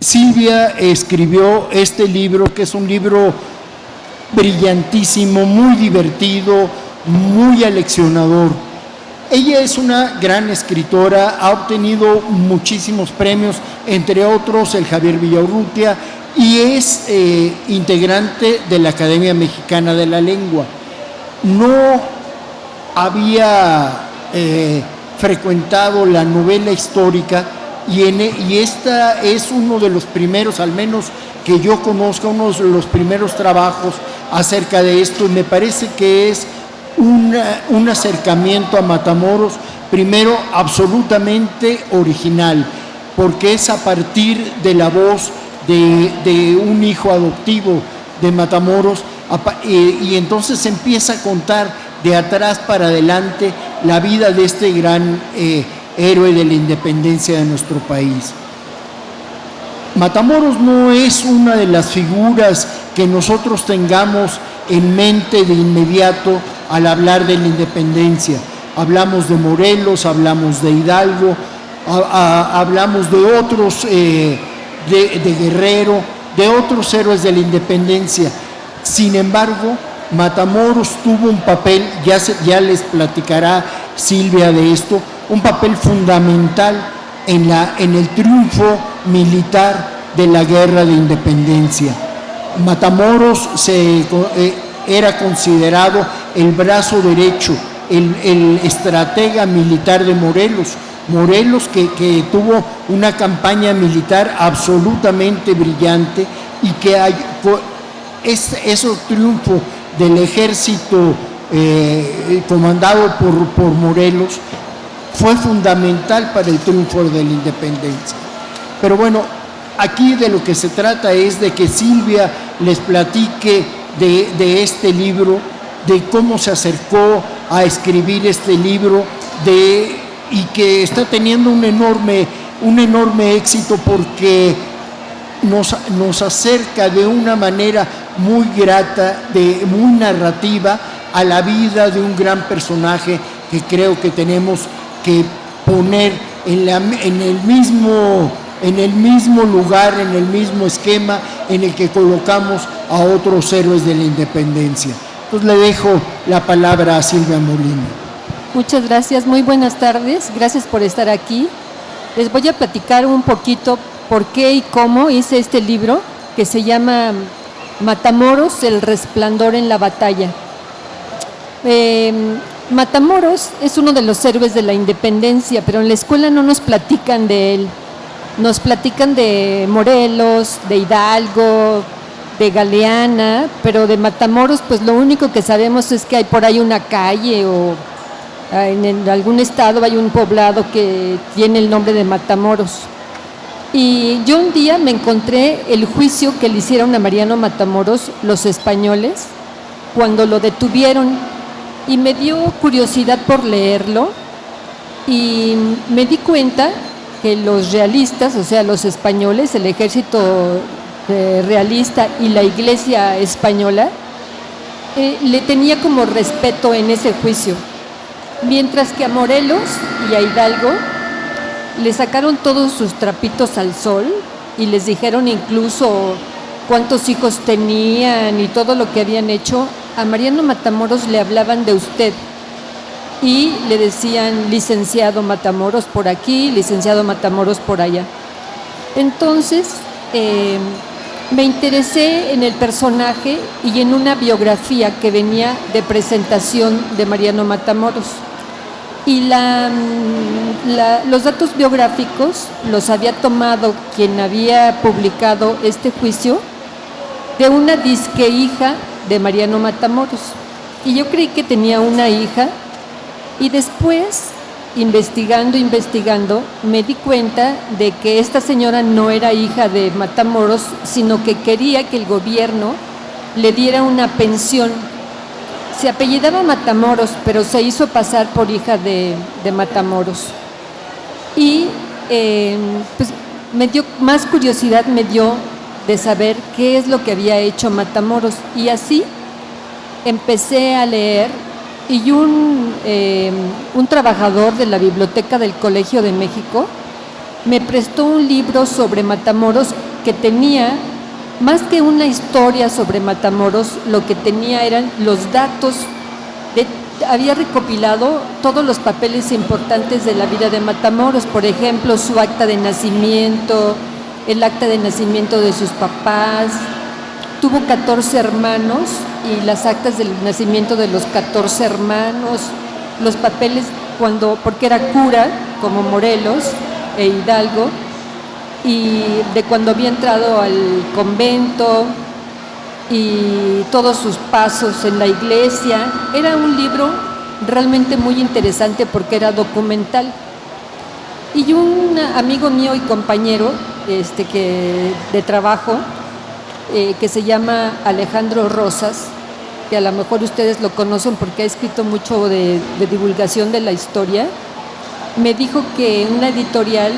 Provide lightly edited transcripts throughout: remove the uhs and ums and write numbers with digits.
Silvia escribió este libro, que es un libro brillantísimo, muy divertido, muy aleccionador. Ella es una gran escritora, ha obtenido muchísimos premios, entre otros el Javier Villaurrutia, y es integrante de la Academia Mexicana de la Lengua. No había frecuentado la novela histórica y esta es uno de los primeros, al menos que yo conozca, uno de los primeros trabajos acerca de esto, y me parece que es un acercamiento a Matamoros, primero absolutamente original, porque es a partir de la voz de un hijo adoptivo de Matamoros, y entonces empieza a contar de atrás para adelante la vida de este gran héroe de la independencia de nuestro país. Matamoros no es una de las figuras que nosotros tengamos en mente de inmediato al hablar de la independencia. Hablamos de Morelos, hablamos de Hidalgo, hablamos de otros, de Guerrero, de otros héroes de la independencia. Sin embargo, Matamoros tuvo un papel, ya les platicará Silvia de esto, un papel fundamental en el triunfo militar de la Guerra de Independencia. Matamoros era considerado el brazo derecho, el estratega militar de Morelos. Morelos que tuvo una campaña militar absolutamente brillante y que ese triunfo del ejército comandado por Morelos fue fundamental para el triunfo de la independencia. Pero bueno, aquí de lo que se trata es de que Silvia les platique de este libro, de cómo se acercó a escribir este libro, y que está teniendo un enorme éxito, porque nos acerca de una manera muy grata, muy narrativa, a la vida de un gran personaje que creo que tenemos que poner en el mismo lugar, en el mismo esquema en el que colocamos a otros héroes de la independencia. Entonces le dejo la palabra a Silvia Molina. Muchas gracias, muy buenas tardes, gracias por estar aquí. Les voy a platicar un poquito por qué y cómo hice este libro que se llama Matamoros, el resplandor en la batalla. Matamoros es uno de los héroes de la independencia, pero en la escuela no nos platican de él. Nos platican de Morelos, de Hidalgo, de Galeana, pero de Matamoros pues lo único que sabemos es que hay por ahí una calle o en algún estado hay un poblado que tiene el nombre de Matamoros. Y yo un día me encontré el juicio que le hicieron a Mariano Matamoros los españoles cuando lo detuvieron, y me dio curiosidad por leerlo, y me di cuenta que los realistas, o sea, los españoles, el ejército realista y la iglesia española, le tenía como respeto en ese juicio, mientras que a Morelos y a Hidalgo le sacaron todos sus trapitos al sol y les dijeron incluso cuántos hijos tenían y todo lo que habían hecho. A Mariano Matamoros le hablaban de usted y le decían licenciado Matamoros por aquí, licenciado Matamoros por allá. Entonces me interesé en el personaje y en una biografía que venía de presentación de Mariano Matamoros. Y los datos biográficos los había tomado quien había publicado este juicio de una disque hija de Mariano Matamoros. Y yo creí que tenía una hija, y después, investigando, me di cuenta de que esta señora no era hija de Matamoros, sino que quería que el gobierno le diera una pensión. Se apellidaba Matamoros, pero se hizo pasar por hija de Matamoros. Y pues me dio más curiosidad, de saber qué es lo que había hecho Matamoros. Y así empecé a leer, y un trabajador de la biblioteca del Colegio de México me prestó un libro sobre Matamoros que tenía, más que una historia sobre Matamoros, lo que tenía eran los datos, había recopilado todos los papeles importantes de la vida de Matamoros, por ejemplo, su acta de nacimiento, el acta de nacimiento de sus papás. Tuvo 14 hermanos y las actas del nacimiento de los 14 hermanos, los papeles porque era cura, como Morelos e Hidalgo, y de cuando había entrado al convento y todos sus pasos en la iglesia. Era un libro realmente muy interesante porque era documental. Y un amigo mío y compañero de trabajo, que se llama Alejandro Rosas, que a lo mejor ustedes lo conocen porque ha escrito mucho de divulgación de la historia, me dijo que una editorial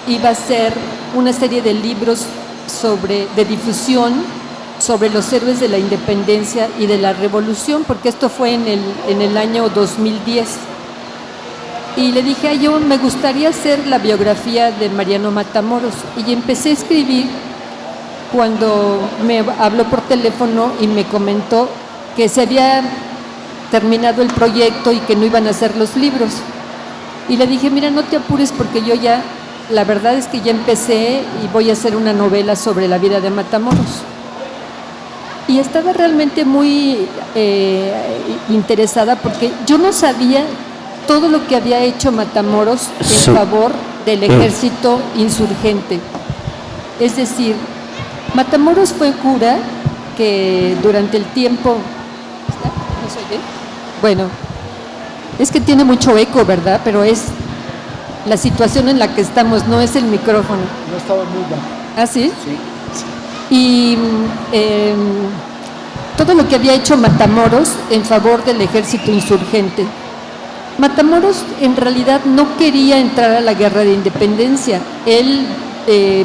iba a hacer una serie de libros de difusión sobre los héroes de la independencia y de la revolución, porque esto fue en el año 2010. Y le dije, yo me gustaría hacer la biografía de Mariano Matamoros, y empecé a escribir cuando me habló por teléfono y me comentó que se había terminado el proyecto y que no iban a hacer los libros. Y le dije, mira, no te apures porque yo ya, la verdad es que ya empecé y voy a hacer una novela sobre la vida de Matamoros. Y estaba realmente muy interesada porque yo no sabía todo lo que había hecho Matamoros en favor del ejército insurgente. Es decir, Matamoros fue cura que durante el tiempo... ¿No se oye? Bueno, es que tiene mucho eco, ¿verdad? Pero es la situación en la que estamos, no es el micrófono. No estaba muy bajo. ¿Ah, sí? Sí. Y todo lo que había hecho Matamoros en favor del ejército insurgente. Matamoros en realidad no quería entrar a la guerra de independencia. Él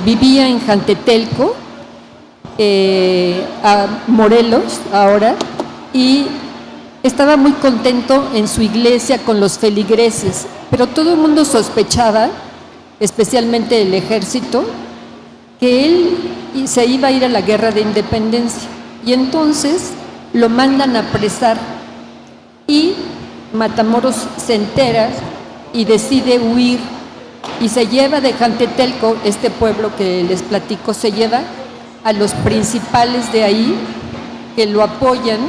vivía en Jantetelco, a Morelos ahora, y estaba muy contento en su iglesia con los feligreses, pero todo el mundo sospechaba, especialmente el ejército, que él se iba a ir a la guerra de independencia, y entonces lo mandan a apresar, y Matamoros se entera y decide huir, y se lleva de Jantetelco, este pueblo que les platico, se lleva a los principales de ahí, que lo apoyan,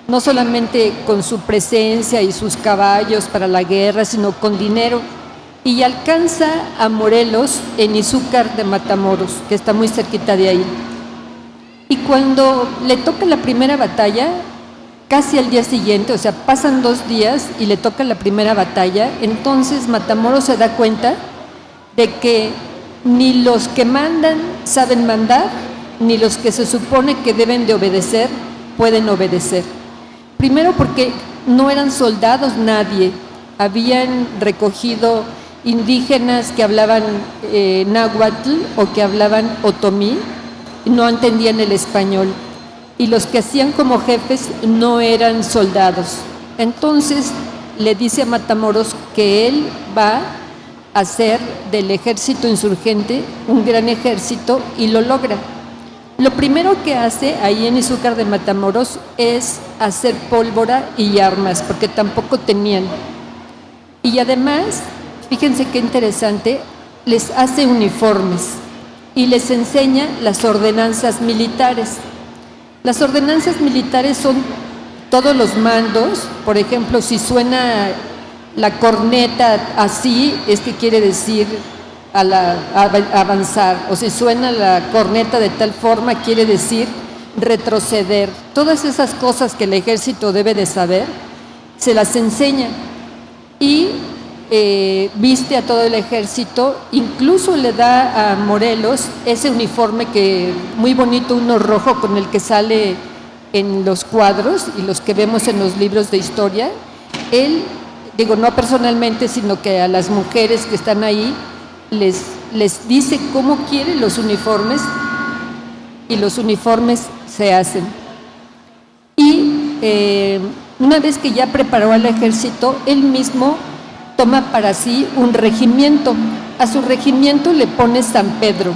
no solamente con su presencia y sus caballos para la guerra, sino con dinero, y alcanza a Morelos en Izúcar de Matamoros, que está muy cerquita de ahí. Y cuando le toca la primera batalla, casi al día siguiente, o sea, pasan 2 días y le toca la primera batalla, entonces Matamoros se da cuenta de que ni los que mandan saben mandar, ni los que se supone que deben de obedecer pueden obedecer. Primero porque no eran soldados nadie, habían recogido indígenas que hablaban náhuatl o que hablaban otomí, no entendían el español, y los que hacían como jefes no eran soldados. Entonces le dice a Matamoros que él va a hacer del ejército insurgente un gran ejército, y lo logra. Lo primero que hace ahí en Izúcar de Matamoros es hacer pólvora y armas, porque tampoco tenían. Y además, fíjense qué interesante, les hace uniformes y les enseña las ordenanzas militares. Las ordenanzas militares son todos los mandos. Por ejemplo, si suena la corneta así, es que quiere decir avanzar, o si suena la corneta de tal forma, quiere decir retroceder. Todas esas cosas que el ejército debe de saber, se las enseña, y viste a todo el ejército. Incluso le da a Morelos ese uniforme que muy bonito, uno rojo con el que sale en los cuadros y los que vemos en los libros de historia. Él, digo, no personalmente, sino que a las mujeres que están ahí les dice cómo quiere los uniformes, y los uniformes se hacen. Y una vez que ya preparó al ejército, él mismo toma para sí un regimiento. A su regimiento le pone San Pedro,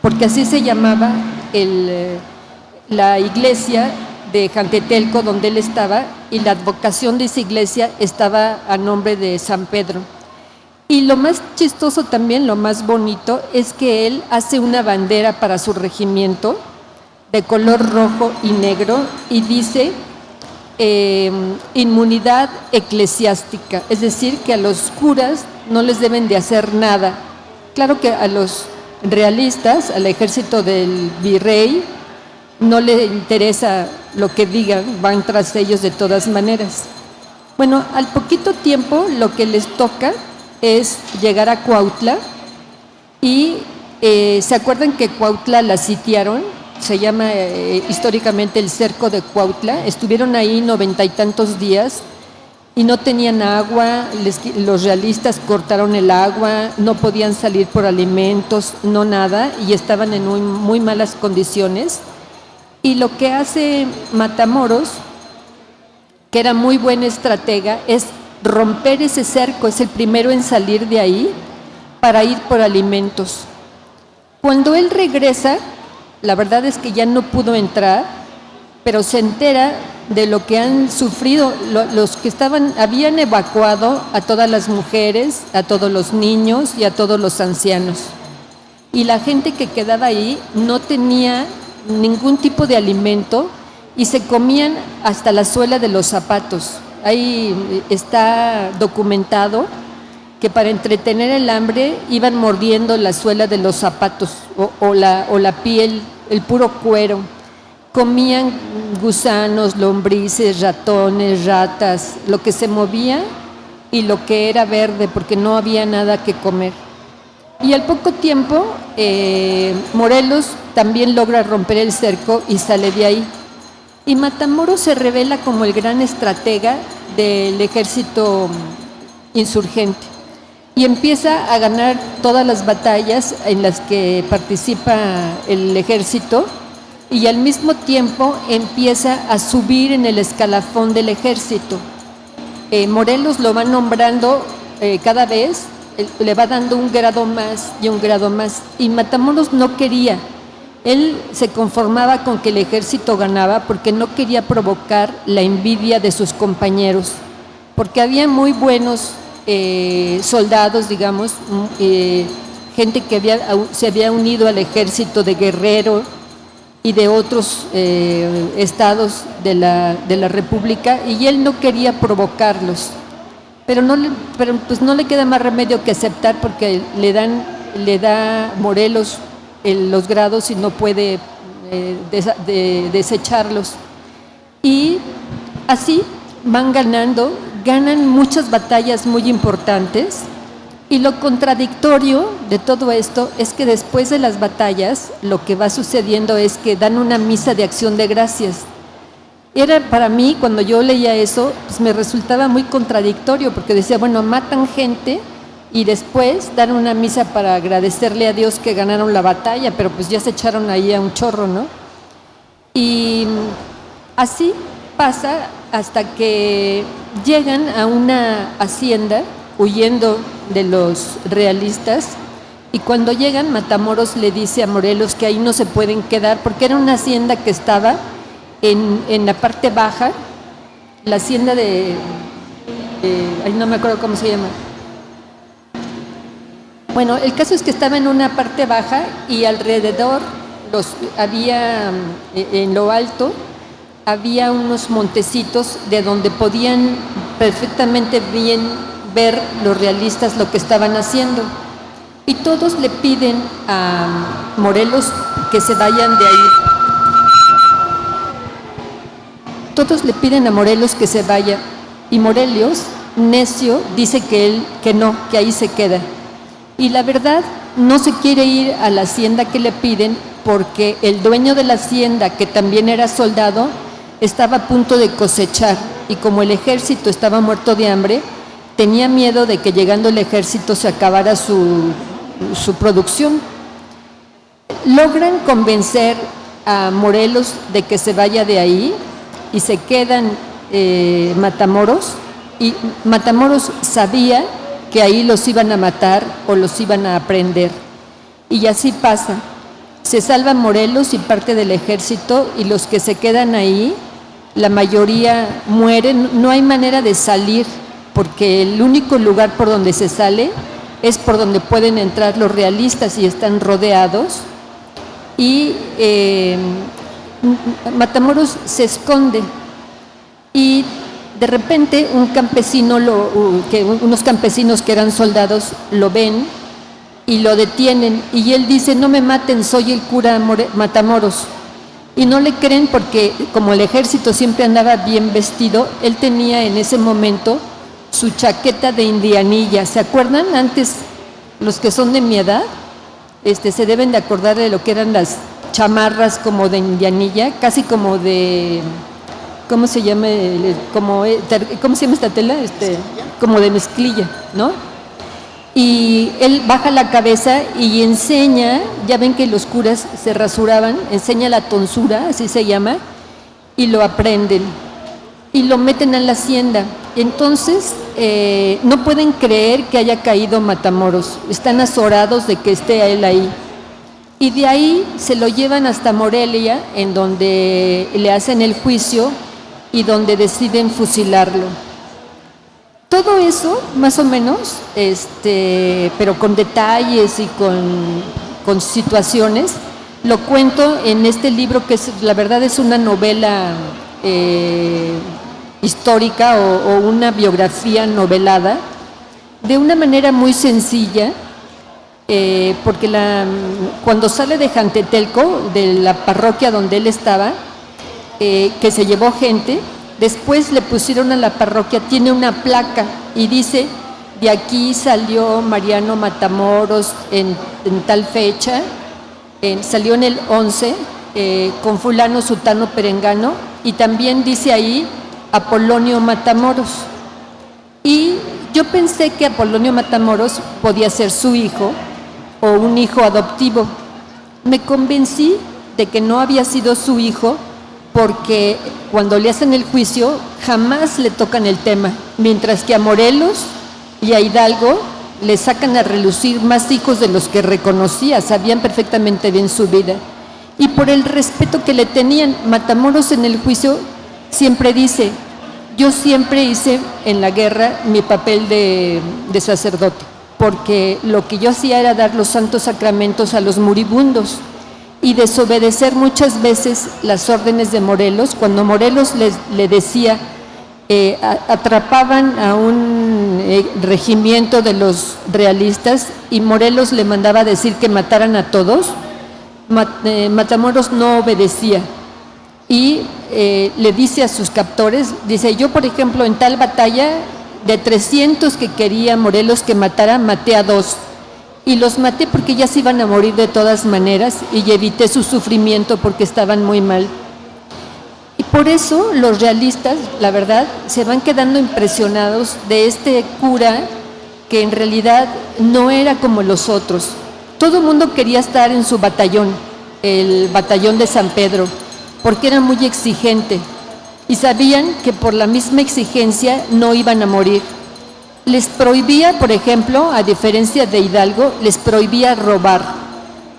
porque así se llamaba la iglesia de Jantetelco donde él estaba, y la advocación de esa iglesia estaba a nombre de San Pedro. Y lo más chistoso también, lo más bonito, es que él hace una bandera para su regimiento de color rojo y negro y dice inmunidad eclesiástica, es decir, que a los curas no les deben de hacer nada. Claro que a los realistas, al ejército del virrey, no le interesa lo que digan, van tras ellos de todas maneras. Bueno, al poquito tiempo lo que les toca es llegar a Cuautla y ¿se acuerdan que Cuautla la sitiaron? Se llama históricamente el cerco de Cuautla. Estuvieron ahí 90 y tantos días y no tenían agua, los realistas cortaron el agua, no podían salir por alimentos, no nada, y estaban en muy malas condiciones. Y lo que hace Matamoros, que era muy buen estratega, es romper ese cerco, es el primero en salir de ahí para ir por alimentos. Cuando él regresa, la verdad es que ya no pudo entrar, pero se entera de lo que han sufrido los que habían evacuado a todas las mujeres, a todos los niños y a todos los ancianos. Y la gente que quedaba ahí no tenía ningún tipo de alimento y se comían hasta la suela de los zapatos. Ahí está documentado que para entretener el hambre iban mordiendo la suela de los zapatos o la piel, el puro cuero. Comían gusanos, lombrices, ratones, ratas, lo que se movía y lo que era verde, porque no había nada que comer. Y al poco tiempo, Morelos también logra romper el cerco y sale de ahí. Y Matamoros se revela como el gran estratega del ejército insurgente y empieza a ganar todas las batallas en las que participa el ejército, y al mismo tiempo empieza a subir en el escalafón del ejército. Morelos lo va nombrando cada vez, le va dando un grado más y un grado más, y Matamoros no quería. Él se conformaba con que el ejército ganaba porque no quería provocar la envidia de sus compañeros, porque había muy buenos soldados, digamos, gente que se había unido al ejército de Guerrero y de otros estados de la República, y él no quería provocarlos, pero pues no le queda más remedio que aceptar, porque le da Morelos los grados y no puede desecharlos. Y así ganan muchas batallas muy importantes. Y lo contradictorio de todo esto es que después de las batallas lo que va sucediendo es que dan una misa de acción de gracias. Era para mí, cuando yo leía eso, pues me resultaba muy contradictorio, porque decía, bueno, matan gente y después dan una misa para agradecerle a Dios que ganaron la batalla, pero pues ya se echaron ahí a un chorro, ¿no? Y así pasa hasta que llegan a una hacienda huyendo de los realistas, y cuando llegan, Matamoros le dice a Morelos que ahí no se pueden quedar, porque era una hacienda que estaba en la parte baja, la hacienda ahí no me acuerdo cómo se llama. Bueno, el caso es que estaba en una parte baja y alrededor en lo alto había unos montecitos de donde podían perfectamente bien ver los realistas lo que estaban haciendo. Y todos le piden a Morelos que se vayan de ahí. Todos le piden a Morelos que se vaya, y Morelos, necio, dice que no, que ahí se queda. Y la verdad, no se quiere ir a la hacienda que le piden, porque el dueño de la hacienda, que también era soldado, estaba a punto de cosechar, y como el ejército estaba muerto de hambre, tenía miedo de que llegando el ejército se acabara su producción. Logran convencer a Morelos de que se vaya de ahí y se quedan Matamoros, y Matamoros sabía que ahí los iban a matar o los iban a prender, y así pasa. Se salva Morelos y parte del ejército, y los que se quedan ahí, la mayoría mueren. No hay manera de salir, porque el único lugar por donde se sale es por donde pueden entrar los realistas y están rodeados. Y Matamoros se esconde, y de repente unos campesinos que eran soldados lo ven y lo detienen, y él dice: no me maten, soy el cura Matamoros. Y no le creen, porque como el ejército siempre andaba bien vestido, él tenía en ese momento su chaqueta de indianilla. ¿Se acuerdan? Antes, los que son de mi edad, se deben de acordar de lo que eran las chamarras como de indianilla, casi como de, ¿cómo se llama esta tela? Como de mezclilla, ¿no? Y él baja la cabeza y enseña, ya ven que los curas se rasuraban, enseña la tonsura, así se llama, y lo aprenden y lo meten a la hacienda. Entonces no pueden creer que haya caído Matamoros, están azorados de que esté él ahí. Y de ahí se lo llevan hasta Morelia, en donde le hacen el juicio y donde deciden fusilarlo. Todo eso, más o menos, pero con detalles y con situaciones, lo cuento en este libro, que la verdad es una novela histórica o una biografía novelada, de una manera muy sencilla, porque cuando sale de Jantetelco, de la parroquia donde él estaba, que se llevó gente, después le pusieron a la parroquia, tiene una placa y dice: de aquí salió Mariano Matamoros en tal fecha, salió en el 11, con fulano, sutano, perengano, y también dice ahí Apolonio Matamoros. Y yo pensé que Apolonio Matamoros podía ser su hijo o un hijo adoptivo. Me convencí de que no había sido su hijo, porque cuando le hacen el juicio jamás le tocan el tema, mientras que a Morelos y a Hidalgo le sacan a relucir más hijos de los que reconocía, sabían perfectamente bien su vida. Y por el respeto que le tenían, Matamoros en el juicio siempre dice: yo siempre hice en la guerra mi papel de sacerdote, porque lo que yo hacía era dar los santos sacramentos a los moribundos y desobedecer muchas veces las órdenes de Morelos. Cuando Morelos le decía, atrapaban a un regimiento de los realistas y Morelos le mandaba a decir que mataran a todos, Matamoros no obedecía y le dice a sus captores, dice: yo por ejemplo en tal batalla de 300 que quería Morelos que matara, maté a 2. Y los maté porque ya se iban a morir de todas maneras y evité su sufrimiento porque estaban muy mal. Y por eso los realistas, la verdad, se van quedando impresionados de este cura que en realidad no era como los otros. Todo el mundo quería estar en su batallón, el batallón de San Pedro, porque era muy exigente y sabían que por la misma exigencia no iban a morir. Les prohibía, por ejemplo, a diferencia de Hidalgo, les prohibía robar.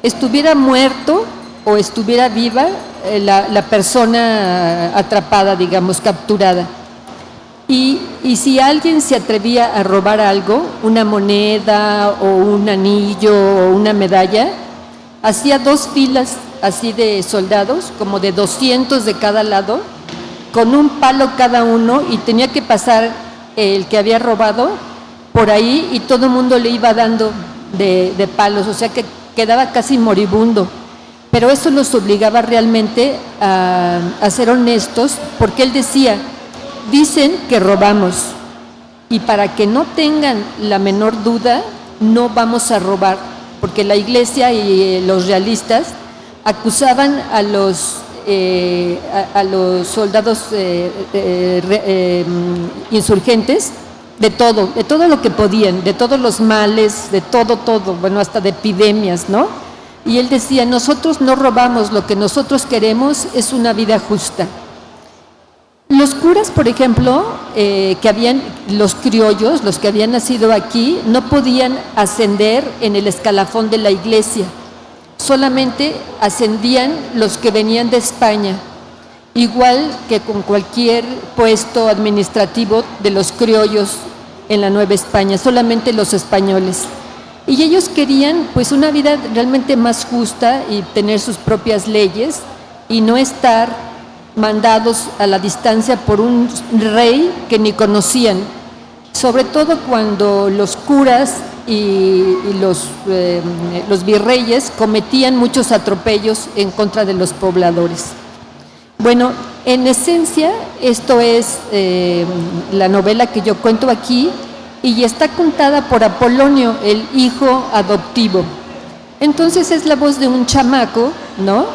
Estuviera muerto o estuviera viva la persona atrapada, digamos, capturada. Y si alguien se atrevía a robar algo, una moneda o un anillo o una medalla, hacía 2 filas así de soldados, como de 200 de cada lado, con un palo cada uno, y tenía que pasar el que había robado por ahí y todo el mundo le iba dando de palos, o sea que quedaba casi moribundo. Pero eso los obligaba realmente a ser honestos, porque él decía: dicen que robamos y para que no tengan la menor duda no vamos a robar, porque la iglesia y los realistas acusaban a los soldados insurgentes de todo lo que podían, de todos los males, de todo, bueno, hasta de epidemias, ¿no? Y él decía: nosotros no robamos, lo que nosotros queremos es una vida justa. Los curas, por ejemplo, los criollos, los que habían nacido aquí, no podían ascender en el escalafón de la iglesia. solamente ascendían los que venían de España, igual que con cualquier puesto administrativo de los criollos en la Nueva España, solamente los españoles. Y ellos querían pues una vida realmente más justa y tener sus propias leyes y no estar mandados a la distancia por un rey que ni conocían, sobre todo cuando los curas y los virreyes cometían muchos atropellos en contra de los pobladores. Bueno, en esencia esto es la novela que yo cuento aquí y está contada por Apolonio, el hijo adoptivo. Entonces es la voz de un chamaco, ¿no?,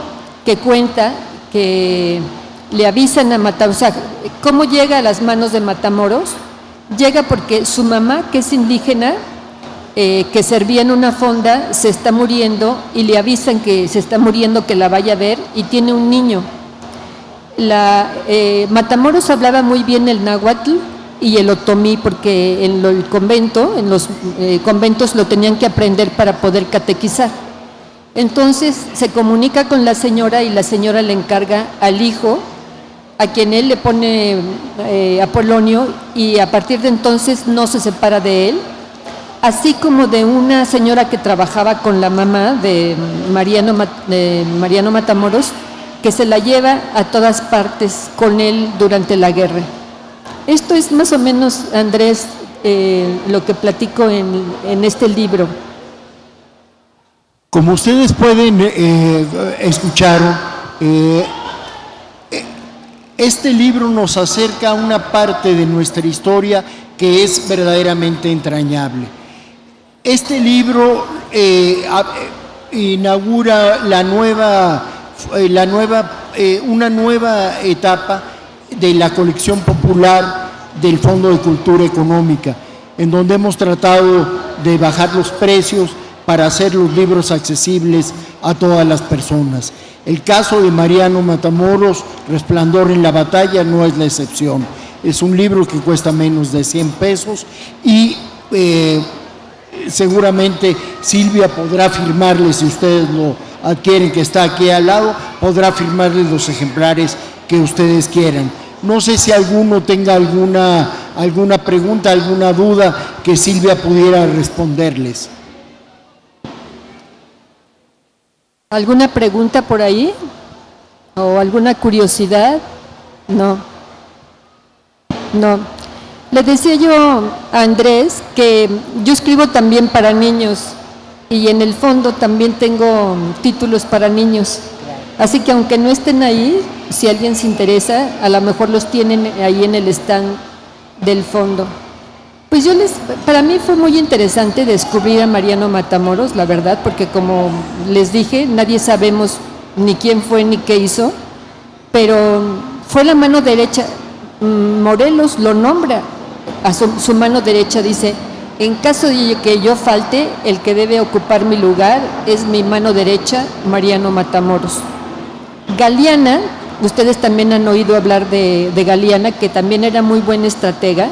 que cuenta que le avisan a Matamoros. O sea, ¿cómo llega a las manos de Matamoros? Llega porque su mamá, que es indígena, que servía en una fonda, se está muriendo y le avisan que se está muriendo, que la vaya a ver, y tiene un niño. Matamoros hablaba muy bien el náhuatl y el otomí, porque en los conventos lo tenían que aprender para poder catequizar. Entonces se comunica con la señora y la señora le encarga al hijo, a quien él le pone Apolonio, y a partir de entonces no se separa de él, así como de una señora que trabajaba con la mamá de Mariano Matamoros, que se la lleva a todas partes con él durante la guerra. Esto es más o menos, Andrés, lo que platico en este libro. Como ustedes pueden escuchar, este libro nos acerca a una parte de nuestra historia que es verdaderamente entrañable. Este libro inaugura una nueva etapa de la colección popular del Fondo de Cultura Económica, en donde hemos tratado de bajar los precios para hacer los libros accesibles a todas las personas. El caso de Mariano Matamoros, Resplandor en la batalla, no es la excepción. Es un libro que cuesta menos de 100 pesos y seguramente Silvia podrá firmarles, si ustedes lo adquieren, que está aquí al lado, podrá firmarles los ejemplares que ustedes quieran. No sé si alguno tenga alguna pregunta, alguna duda que Silvia pudiera responderles. ¿Alguna pregunta por ahí? ¿O alguna curiosidad? No. Le decía yo a Andrés que yo escribo también para niños y en el fondo también tengo títulos para niños. Así que aunque no estén ahí, si alguien se interesa, a lo mejor los tienen ahí en el stand del fondo. Pues para mí fue muy interesante descubrir a Mariano Matamoros, la verdad, porque como les dije, nadie sabemos ni quién fue ni qué hizo, pero fue la mano derecha. Morelos lo nombra a su mano derecha, dice: en caso de que yo falte, el que debe ocupar mi lugar es mi mano derecha, Mariano Matamoros. Galiana, ustedes también han oído hablar de Galiana, que también era muy buena estratega.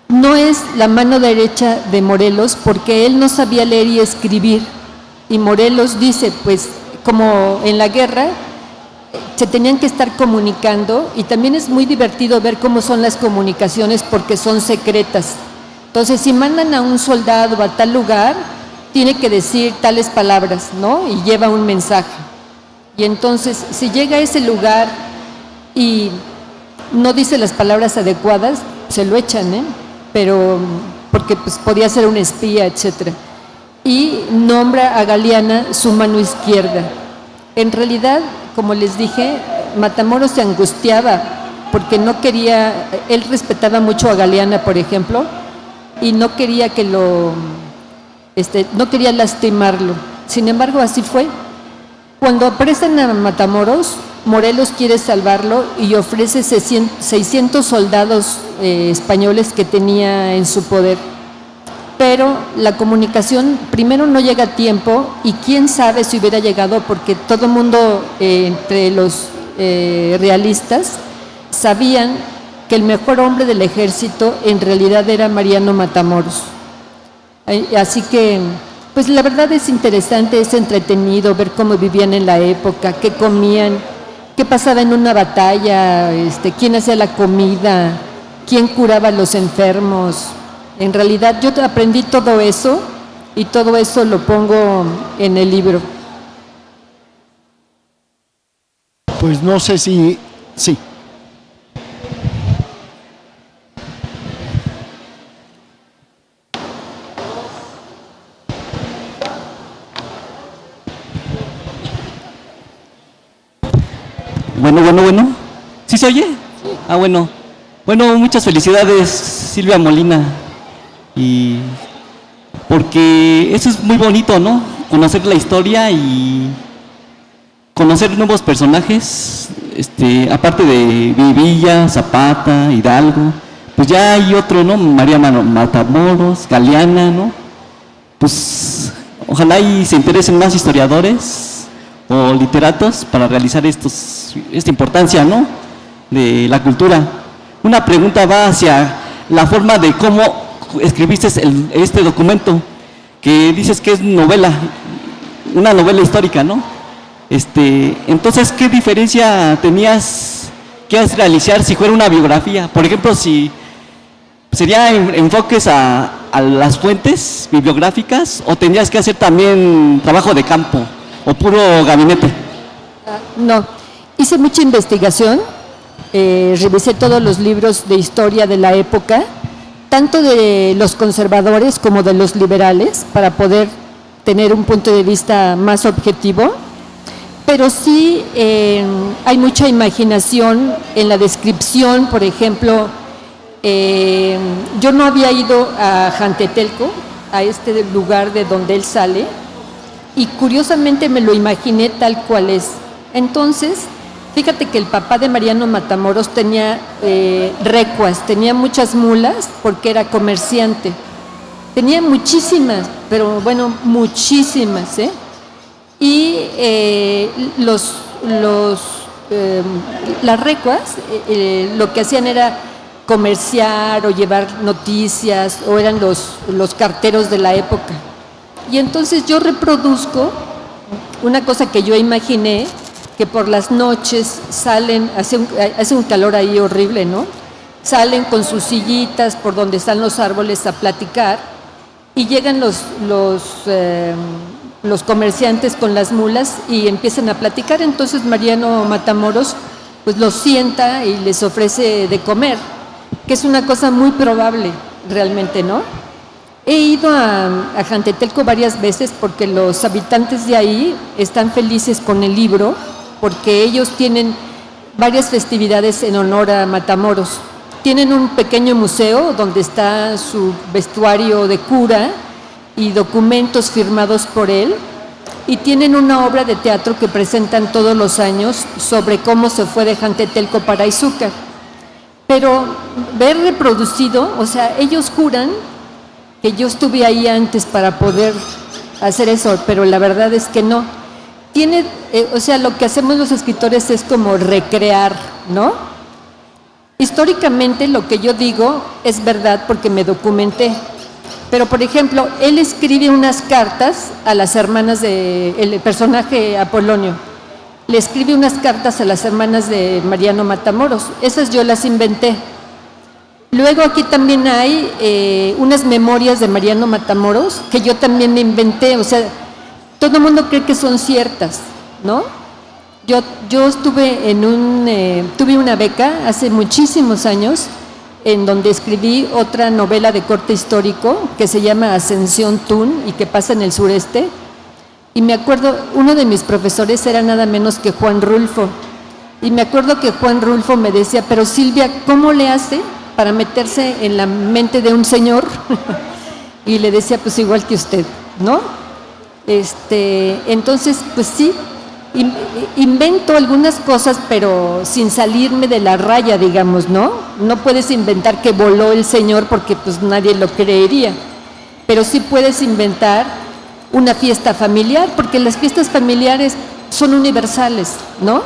No es la mano derecha de Morelos porque él no sabía leer y escribir, y Morelos dice, pues como en la guerra se tenían que estar comunicando, y también es muy divertido ver cómo son las comunicaciones porque son secretas. Entonces, si mandan a un soldado a tal lugar, tiene que decir tales palabras, ¿no? Y lleva un mensaje. Y entonces, si llega a ese lugar y no dice las palabras adecuadas, se lo echan, pero porque pues podía ser un espía, etcétera. Y nombra a Galiana su mano izquierda. En realidad, como les dije, Matamoros se angustiaba porque no quería, él respetaba mucho a Galiana, por ejemplo, y no quería no quería lastimarlo. Sin embargo, así fue. Cuando apresan a Matamoros, Morelos quiere salvarlo y ofrece 600 soldados españoles que tenía en su poder. Pero la comunicación primero no llega a tiempo, y quién sabe si hubiera llegado, porque todo el mundo entre los realistas sabían que el mejor hombre del ejército en realidad era Mariano Matamoros. Así que Pues la verdad es interesante, es entretenido ver cómo vivían en la época, qué comían, qué pasaba en una batalla, quién hacía la comida, quién curaba a los enfermos. En realidad yo aprendí todo eso y todo eso lo pongo en el libro. Pues no sé si... Sí. Bueno. ¿Sí se oye? Ah, bueno. Bueno, muchas felicidades, Silvia Molina. Y porque eso es muy bonito, ¿no? Conocer la historia y conocer nuevos personajes, aparte de Villa, Zapata, Hidalgo, pues ya hay otro, ¿no? María Matamoros, Galeana, ¿no? Pues ojalá y se interesen más historiadores o literatos para realizar esta importancia, ¿no? De la cultura. Una pregunta va hacia la forma de cómo escribiste este documento, que dices que es novela, una novela histórica, ¿no? Entonces, ¿qué diferencia tenías que realizar si fuera una biografía? Por ejemplo, si sería enfoques a las fuentes bibliográficas, o tendrías que hacer también trabajo de campo o puro gabinete. No, hice mucha investigación, revisé todos los libros de historia de la época, tanto de los conservadores como de los liberales, para poder tener un punto de vista más objetivo. Pero sí hay mucha imaginación en la descripción. Por ejemplo, yo no había ido a Jantetelco, a este lugar de donde él sale, y curiosamente me lo imaginé tal cual es. Entonces, fíjate que el papá de Mariano Matamoros tenía recuas, tenía muchas mulas porque era comerciante. Tenía muchísimas, pero bueno, muchísimas, ¿eh? Y las recuas lo que hacían era comerciar o llevar noticias, o eran los carteros de la época. Y entonces yo reproduzco una cosa que yo imaginé, que por las noches salen, hace un calor ahí horrible, ¿no? Salen con sus sillitas por donde están los árboles a platicar, y llegan los comerciantes con las mulas y empiezan a platicar. Entonces Mariano Matamoros pues los sienta y les ofrece de comer, que es una cosa muy probable realmente, ¿no? He ido a Jantetelco varias veces porque los habitantes de ahí están felices con el libro, porque ellos tienen varias festividades en honor a Matamoros. Tienen un pequeño museo donde está su vestuario de cura y documentos firmados por él, y tienen una obra de teatro que presentan todos los años sobre cómo se fue de Jantetelco para Izúcar. Pero ver reproducido, o sea, ellos juran que yo estuve ahí antes para poder hacer eso, pero la verdad es que no. O sea, lo que hacemos los escritores es como recrear, ¿no? Históricamente lo que yo digo es verdad porque me documenté. Pero, por ejemplo, él escribe unas cartas a las hermanas el personaje Apolonio. Le escribe unas cartas a las hermanas de Mariano Matamoros. Esas yo las inventé. Luego aquí también hay unas memorias de Mariano Matamoros que yo también inventé. O sea, todo el mundo cree que son ciertas, ¿no? Yo estuve tuve una beca hace muchísimos años, en donde escribí otra novela de corte histórico que se llama Ascensión Tún y que pasa en el sureste. Y me acuerdo, uno de mis profesores era nada menos que Juan Rulfo. Y me acuerdo que Juan Rulfo me decía, pero Silvia, ¿cómo le hace para meterse en la mente de un señor? Y le decía, pues igual que usted, ¿no? Entonces, pues sí, invento algunas cosas, pero sin salirme de la raya, digamos, ¿no? No puedes inventar que voló el señor porque pues nadie lo creería, pero sí puedes inventar una fiesta familiar, porque las fiestas familiares son universales, ¿no?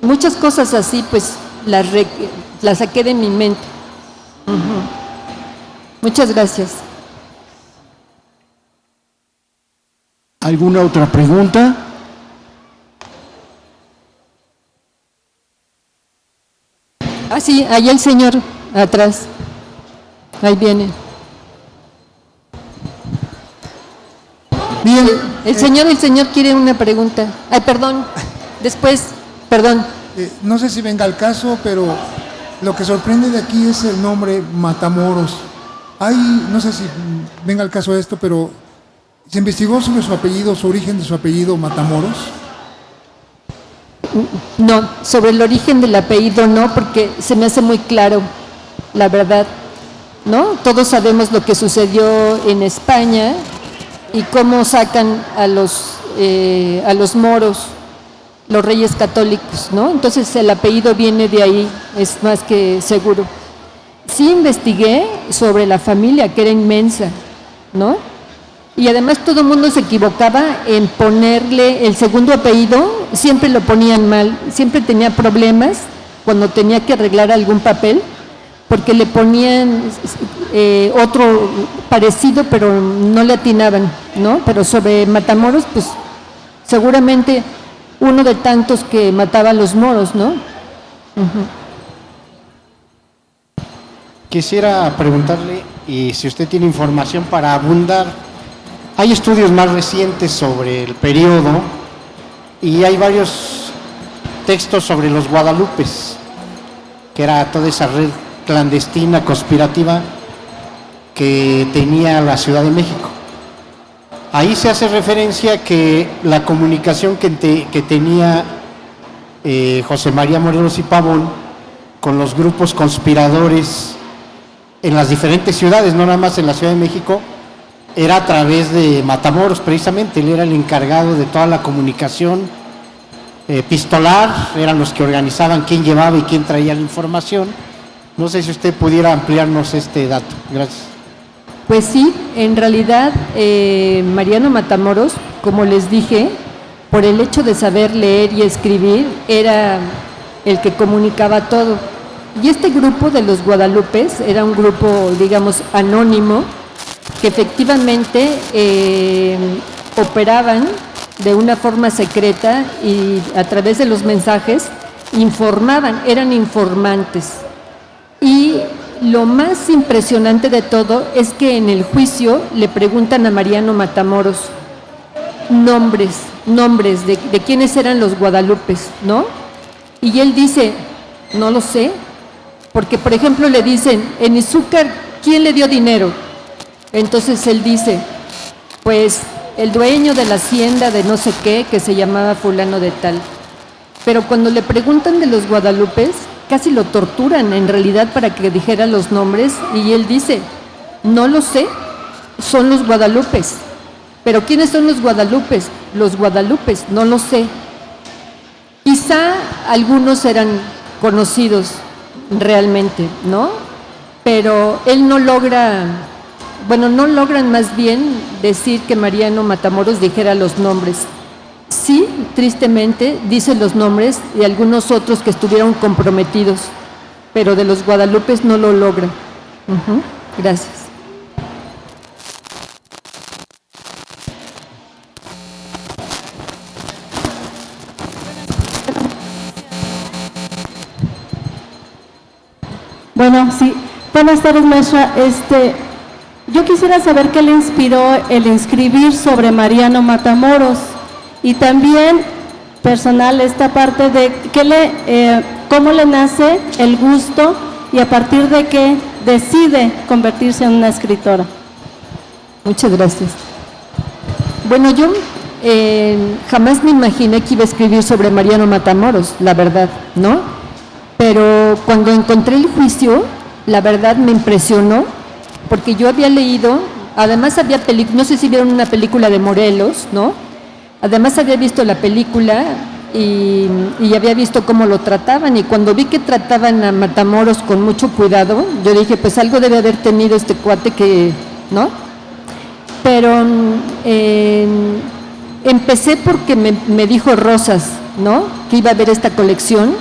Muchas cosas así, pues las saqué de mi mente. Muchas gracias. ¿Alguna otra pregunta? Ah, sí, ahí el señor atrás. Ahí viene. Bien. El señor quiere una pregunta. Ay, perdón. Después, perdón. No sé si venga al caso, pero lo que sorprende de aquí es el nombre Matamoros. No sé si venga al caso esto, pero ¿se investigó sobre su apellido, su origen de su apellido Matamoros? No, sobre el origen del apellido no, porque se me hace muy claro, la verdad, ¿no? Todos sabemos lo que sucedió en España y cómo sacan a los moros, los reyes católicos, ¿no? Entonces el apellido viene de ahí, es más que seguro. Sí investigué sobre la familia, que era inmensa, ¿no? Y además todo el mundo se equivocaba en ponerle el segundo apellido, siempre lo ponían mal, siempre tenía problemas cuando tenía que arreglar algún papel, porque le ponían otro parecido, pero no le atinaban, ¿no? Pero sobre Matamoros, pues seguramente uno de tantos que mataba a los moros, ¿no? Quisiera preguntarle, y si usted tiene información para abundar, hay estudios más recientes sobre el periodo y hay varios textos sobre los Guadalupes, que era toda esa red clandestina, conspirativa que tenía la Ciudad de México. Ahí se hace referencia que la comunicación que tenía José María Morelos y Pavón con los grupos conspiradores en las diferentes ciudades, no nada más en la Ciudad de México, era a través de Matamoros precisamente. Él era el encargado de toda la comunicación epistolar, eran los que organizaban quién llevaba y quién traía la información. No sé si usted pudiera ampliarnos este dato. Gracias. Pues sí, en realidad Mariano Matamoros, como les dije, por el hecho de saber leer y escribir, era el que comunicaba todo. Y este grupo de los Guadalupes era un grupo, digamos, anónimo, que efectivamente operaban de una forma secreta y a través de los mensajes informaban, eran informantes. Y lo más impresionante de todo es que en el juicio le preguntan a Mariano Matamoros nombres de quiénes eran los Guadalupes, ¿no? Y él dice, no lo sé, porque por ejemplo le dicen, en Izúcar, ¿quién le dio dinero? Entonces él dice, pues el dueño de la hacienda de no sé qué, que se llamaba fulano de tal. Pero cuando le preguntan de los Guadalupes, casi lo torturan en realidad para que dijera los nombres, y él dice, no lo sé, son los Guadalupes. Pero ¿quiénes son los Guadalupes? Los Guadalupes, no lo sé. Quizá algunos eran conocidos realmente, ¿no? Pero él no logra, bueno, no logran más bien decir que Mariano Matamoros dijera los nombres. Sí, tristemente, dice los nombres de algunos otros que estuvieron comprometidos, pero de los Guadalupes no lo logra. Gracias. Bueno, sí. Buenas tardes, maestra. Yo quisiera saber qué le inspiró el inscribir sobre Mariano Matamoros y también personal esta parte de cómo le nace el gusto y a partir de qué decide convertirse en una escritora. Muchas gracias. Bueno, yo jamás me imaginé que iba a escribir sobre Mariano Matamoros, la verdad, ¿no? Pero cuando encontré el juicio, la verdad me impresionó, porque yo había leído, además había no sé si vieron una película de Morelos, ¿no? Además había visto la película y había visto cómo lo trataban, y cuando vi que trataban a Matamoros con mucho cuidado, yo dije, pues algo debe haber tenido este cuate que, ¿no? Pero empecé porque me dijo Rosas, ¿no? Que iba a haber esta colección,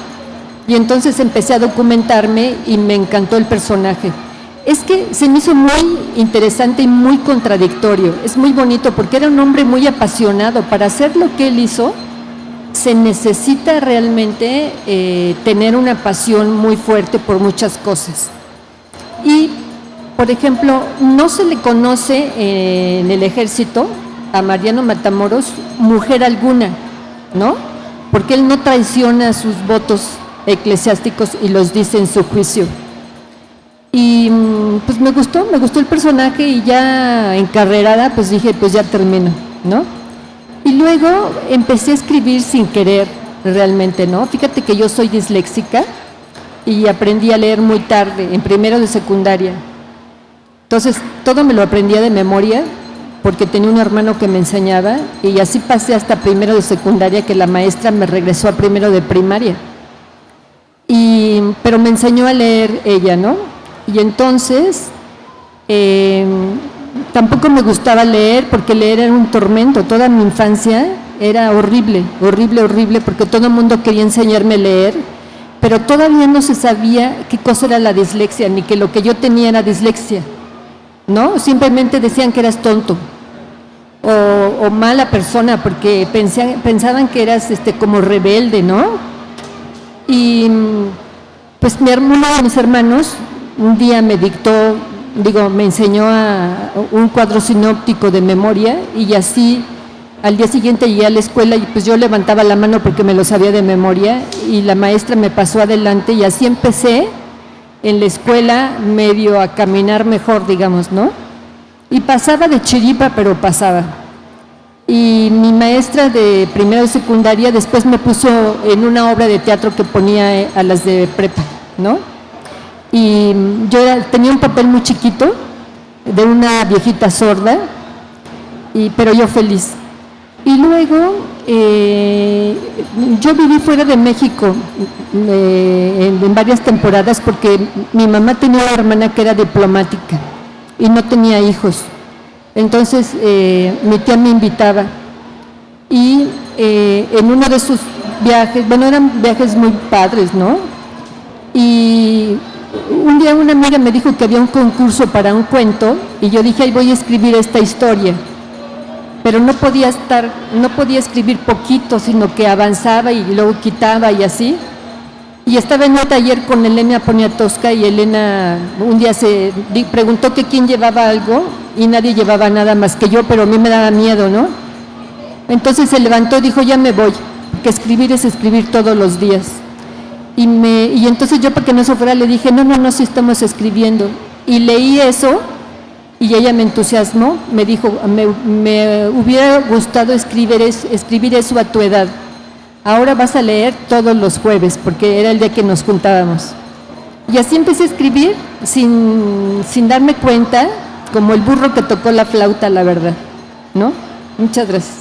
y entonces empecé a documentarme y me encantó el personaje. Es que se me hizo muy interesante y muy contradictorio. Es muy bonito porque era un hombre muy apasionado. Para hacer lo que él hizo, se necesita realmente tener una pasión muy fuerte por muchas cosas. Y, por ejemplo, no se le conoce en el ejército a Mariano Matamoros mujer alguna, ¿no? Porque él no traiciona sus votos eclesiásticos y los dice en su juicio. Y pues me gustó el personaje y ya encarrerada pues dije pues ya termino, ¿no? Y luego empecé a escribir sin querer realmente, ¿no? Fíjate que yo soy disléxica y aprendí a leer muy tarde, en primero de secundaria. Entonces todo me lo aprendía de memoria porque tenía un hermano que me enseñaba y así pasé hasta primero de secundaria que la maestra me regresó a primero de primaria. Pero me enseñó a leer ella, ¿no? Y entonces, tampoco me gustaba leer porque leer era un tormento. Toda mi infancia era horrible, horrible, horrible, porque todo el mundo quería enseñarme a leer, pero todavía no se sabía qué cosa era la dislexia, ni que lo que yo tenía era dislexia, ¿no? Simplemente decían que eras tonto o mala persona porque pensaban que eras como rebelde, ¿no? Y pues uno de mis hermanos un día me me enseñó un cuadro sinóptico de memoria y así al día siguiente llegué a la escuela y pues yo levantaba la mano porque me lo sabía de memoria y la maestra me pasó adelante y así empecé en la escuela medio a caminar mejor, digamos, ¿no? Y pasaba de chiripa, pero pasaba. Y mi maestra de primero de secundaria después me puso en una obra de teatro que ponía a las de prepa, ¿no? Y yo tenía un papel muy chiquito de una viejita sorda, pero yo feliz. Y luego yo viví fuera de México en varias temporadas porque mi mamá tenía una hermana que era diplomática y no tenía hijos. Entonces mi tía me invitaba y en uno de sus viajes, bueno, eran viajes muy padres, ¿no? Y un día una amiga me dijo que había un concurso para un cuento y yo dije, ahí voy a escribir esta historia. Pero no podía escribir poquito, sino que avanzaba y luego quitaba y así. Y estaba en un taller con Elena Poniatowska y Elena un día se preguntó que quién llevaba algo y nadie llevaba nada más que yo, pero a mí me daba miedo, ¿no? Entonces se levantó y dijo, ya me voy, que escribir es escribir todos los días. Y entonces yo, para que no se fuera, le dije, no, sí estamos escribiendo. Y leí eso y ella me entusiasmó, me dijo, me hubiera gustado escribir eso a tu edad. Ahora vas a leer todos los jueves, porque era el día que nos juntábamos. Y así empecé a escribir sin darme cuenta, como el burro que tocó la flauta, la verdad, ¿no? Muchas gracias.